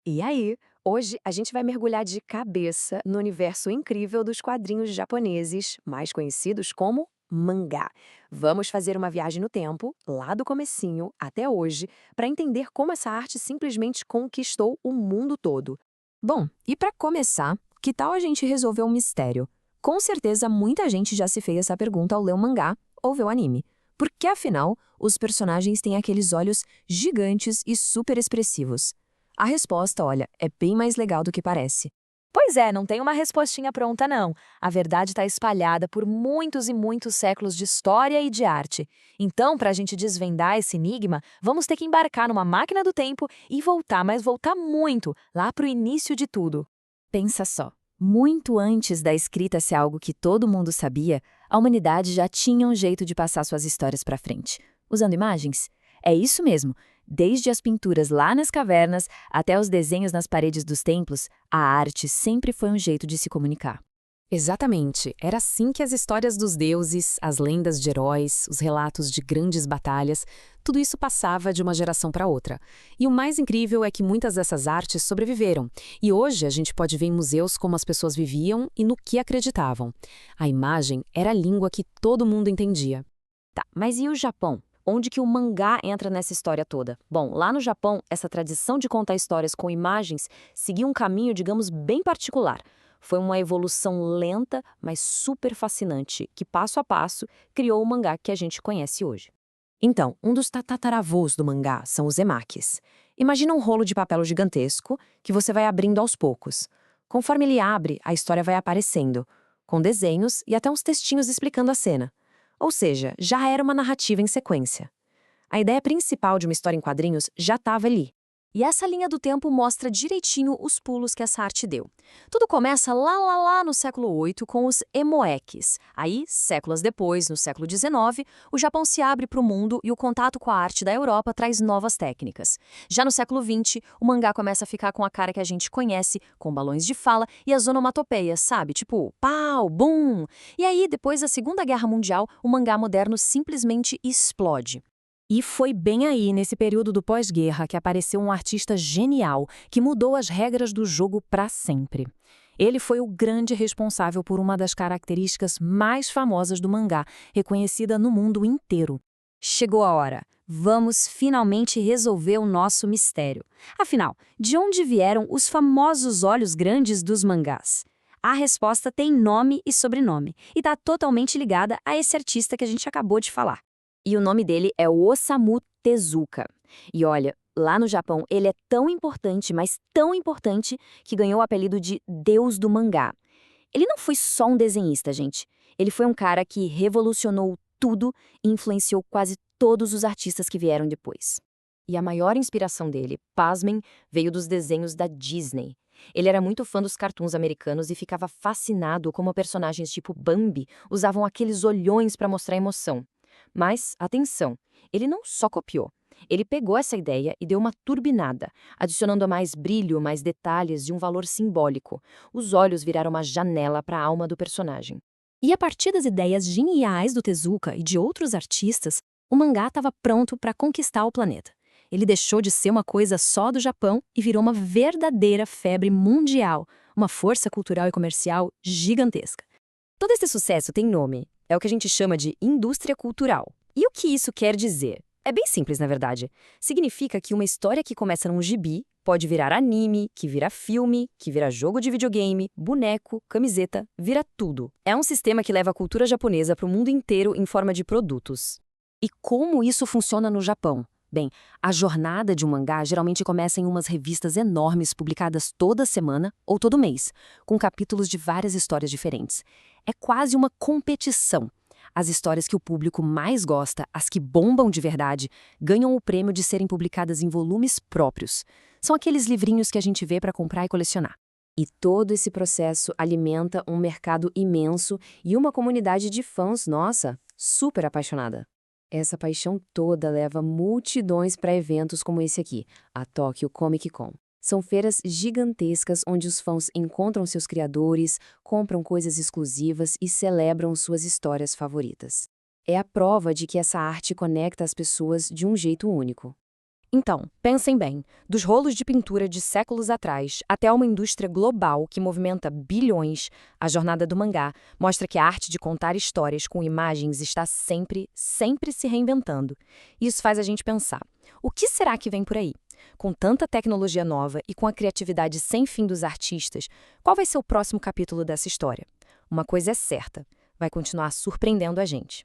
E aí, hoje a gente vai mergulhar de cabeça no universo incrível dos quadrinhos japoneses, mais conhecidos como mangá. Vamos fazer uma viagem no tempo, lá do comecinho até hoje, para entender como essa arte simplesmente conquistou o mundo todo. Bom, e para começar, que tal a gente resolver um mistério? Com certeza muita gente já se fez essa pergunta ao ler o mangá ou ver o anime. Porque afinal, os personagens têm aqueles olhos gigantes e super expressivos. A resposta, olha, é bem mais legal do que parece. Pois é, não tem uma respostinha pronta, não. A verdade está espalhada por muitos e muitos séculos de história e de arte. Então, para a gente desvendar esse enigma, vamos ter que embarcar numa máquina do tempo e voltar, mas voltar muito, lá para o início de tudo. Pensa só, muito antes da escrita ser algo que todo mundo sabia, a humanidade já tinha um jeito de passar suas histórias para frente. Usando imagens? É isso mesmo. Desde as pinturas lá nas cavernas até os desenhos nas paredes dos templos, a arte sempre foi um jeito de se comunicar. Exatamente. Era assim que as histórias dos deuses, as lendas de heróis, os relatos de grandes batalhas, tudo isso passava de uma geração para outra. E o mais incrível é que muitas dessas artes sobreviveram. E hoje a gente pode ver em museus como as pessoas viviam e no que acreditavam. A imagem era a língua que todo mundo entendia. Tá, mas e o Japão? Onde que o mangá entra nessa história toda? Bom, lá no Japão, essa tradição de contar histórias com imagens seguiu um caminho, digamos, bem particular. Foi uma evolução lenta, mas super fascinante, que passo a passo criou o mangá que a gente conhece hoje. Então, um dos tataravôs do mangá são os emakis. Imagina um rolo de papel gigantesco que você vai abrindo aos poucos. Conforme ele abre, a história vai aparecendo, com desenhos e até uns textinhos explicando a cena. Ou seja, já era uma narrativa em sequência. A ideia principal de uma história em quadrinhos já estava ali. E essa linha do tempo mostra direitinho os pulos que essa arte deu. Tudo começa lá no século VIII com os Emoekis. Aí, séculos depois, no século XIX, o Japão se abre para o mundo e o contato com a arte da Europa traz novas técnicas. Já no século XX, o mangá começa a ficar com a cara que a gente conhece, com balões de fala e as onomatopeias, sabe? Tipo, pau, bum! E aí, depois da Segunda Guerra Mundial, o mangá moderno simplesmente explode. E foi bem aí, nesse período do pós-guerra, que apareceu um artista genial que mudou as regras do jogo para sempre. Ele foi o grande responsável por uma das características mais famosas do mangá, reconhecida no mundo inteiro. Chegou a hora. Vamos finalmente resolver o nosso mistério. Afinal, de onde vieram os famosos olhos grandes dos mangás? A resposta tem nome e sobrenome e está totalmente ligada a esse artista que a gente acabou de falar. E o nome dele é o Osamu Tezuka. E olha, lá no Japão ele é tão importante, mas tão importante, que ganhou o apelido de Deus do Mangá. Ele não foi só um desenhista, gente. Ele foi um cara que revolucionou tudo e influenciou quase todos os artistas que vieram depois. E a maior inspiração dele, pasmem, veio dos desenhos da Disney. Ele era muito fã dos cartoons americanos e ficava fascinado como personagens tipo Bambi usavam aqueles olhões para mostrar emoção. Mas, atenção, ele não só copiou. Ele pegou essa ideia e deu uma turbinada, adicionando mais brilho, mais detalhes e um valor simbólico. Os olhos viraram uma janela para a alma do personagem. E a partir das ideias geniais do Tezuka e de outros artistas, o mangá estava pronto para conquistar o planeta. Ele deixou de ser uma coisa só do Japão e virou uma verdadeira febre mundial, uma força cultural e comercial gigantesca. Todo esse sucesso tem nome. É o que a gente chama de indústria cultural. E o que isso quer dizer? É bem simples, na verdade. Significa que uma história que começa num gibi pode virar anime, que vira filme, que vira jogo de videogame, boneco, camiseta, vira tudo. É um sistema que leva a cultura japonesa para o mundo inteiro em forma de produtos. E como isso funciona no Japão? Bem, a jornada de um mangá geralmente começa em umas revistas enormes publicadas toda semana ou todo mês, com capítulos de várias histórias diferentes. É quase uma competição. As histórias que o público mais gosta, as que bombam de verdade, ganham o prêmio de serem publicadas em volumes próprios. São aqueles livrinhos que a gente vê para comprar e colecionar. E todo esse processo alimenta um mercado imenso e uma comunidade de fãs, nossa, super apaixonada. Essa paixão toda leva multidões para eventos como esse aqui, a Tokyo Comic Con. São feiras gigantescas onde os fãs encontram seus criadores, compram coisas exclusivas e celebram suas histórias favoritas. É a prova de que essa arte conecta as pessoas de um jeito único. Então, pensem bem, dos rolos de pintura de séculos atrás até uma indústria global que movimenta bilhões, a jornada do mangá mostra que a arte de contar histórias com imagens está sempre se reinventando. Isso faz a gente pensar, o que será que vem por aí? Com tanta tecnologia nova e com a criatividade sem fim dos artistas, qual vai ser o próximo capítulo dessa história? Uma coisa é certa, vai continuar surpreendendo a gente.